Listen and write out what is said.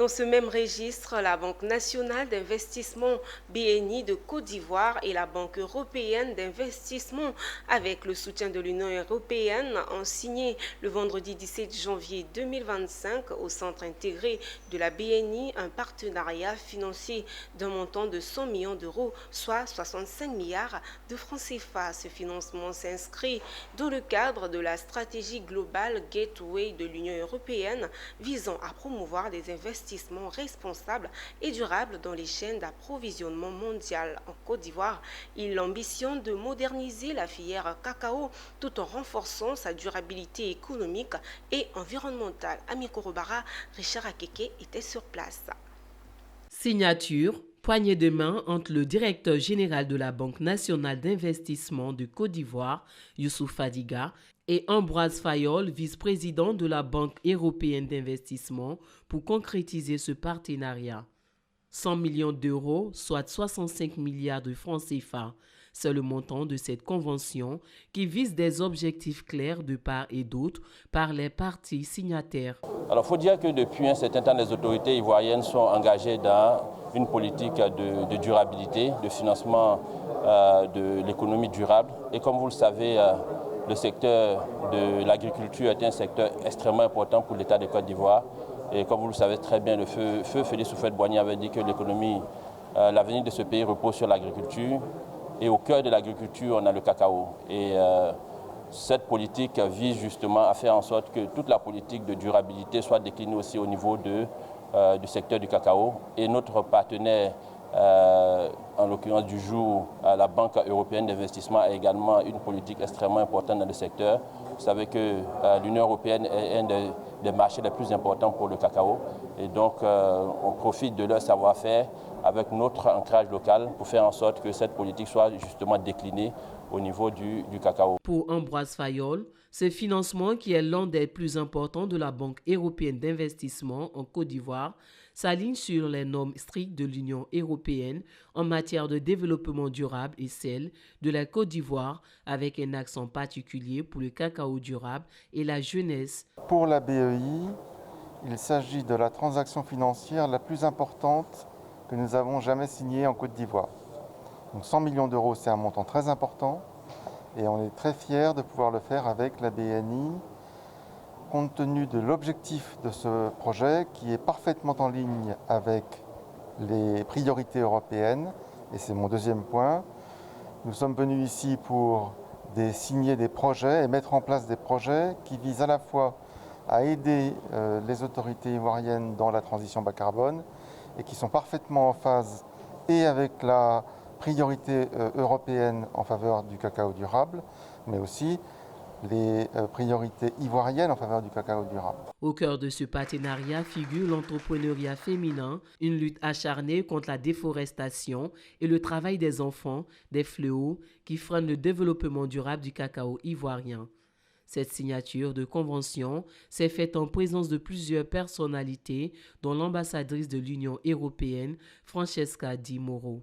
Dans ce même registre, la Banque nationale d'investissement BNI de Côte d'Ivoire et la Banque européenne d'investissement, avec le soutien de l'Union européenne, ont signé le vendredi 17 janvier 2025 au centre intégré de la BNI un partenariat financier d'un montant de 100 millions d'euros, soit 65 milliards de francs CFA. Ce financement s'inscrit dans le cadre de la stratégie globale Gateway de l'Union européenne visant à promouvoir des investissements responsables et durables dans les chaînes d'approvisionnement mondiales. En Côte d'Ivoire, il ambitionne de moderniser la filière cacao tout en renforçant sa durabilité économique et environnementale. Ami Korobara, Richard Akeke était sur place. Signature, poignée de main entre le directeur général de la Banque nationale d'investissement de Côte d'Ivoire, Youssouf Fadiga, et Ambroise Fayol, vice-président de la Banque européenne d'investissement, pour concrétiser ce partenariat. 100 millions d'euros, soit 65 milliards de francs CFA. C'est le montant de cette convention qui vise des objectifs clairs de part et d'autre par les parties signataires. Alors il faut dire que depuis un certain temps, les autorités ivoiriennes sont engagées dans une politique de durabilité, de financement de l'économie durable. Et comme vous le savez, le secteur de l'agriculture est un secteur extrêmement important pour l'État de Côte d'Ivoire. Et comme vous le savez très bien, le feu Félix Houphouët-Boigny avait dit que l'avenir de ce pays repose sur l'agriculture. Et au cœur de l'agriculture, on a le cacao. Et cette politique vise justement à faire en sorte que toute la politique de durabilité soit déclinée aussi au niveau du secteur du cacao. Et notre partenaire, en l'occurrence du jour, la Banque européenne d'investissement a également une politique extrêmement importante dans le secteur. Vous savez que l'Union européenne est un des marchés les plus importants pour le cacao. Et donc, on profite de leur savoir-faire avec notre ancrage local pour faire en sorte que cette politique soit justement déclinée au niveau du cacao. Pour Ambroise Fayol, ce financement, qui est l'un des plus importants de la Banque européenne d'investissement en Côte d'Ivoire, s'aligne sur les normes strictes de l'Union européenne en matière de développement durable et celles de la Côte d'Ivoire, avec un accent particulier pour le cacao durable et la jeunesse. Pour la BEI, il s'agit de la transaction financière la plus importante que nous avons jamais signée en Côte d'Ivoire. Donc 100 millions d'euros, c'est un montant très important et on est très fiers de pouvoir le faire avec la BNI, compte tenu de l'objectif de ce projet qui est parfaitement en ligne avec les priorités européennes. Et c'est mon deuxième point. Nous sommes venus ici pour signer des projets et mettre en place des projets qui visent à la fois à aider les autorités ivoiriennes dans la transition bas carbone et qui sont parfaitement en phase et avec la priorité européenne en faveur du cacao durable, mais aussi les priorités ivoiriennes en faveur du cacao durable. Au cœur de ce partenariat figure l'entrepreneuriat féminin, une lutte acharnée contre la déforestation et le travail des enfants, des fléaux qui freinent le développement durable du cacao ivoirien. Cette signature de convention s'est faite en présence de plusieurs personnalités, dont l'ambassadrice de l'Union européenne, Francesca Di Moro.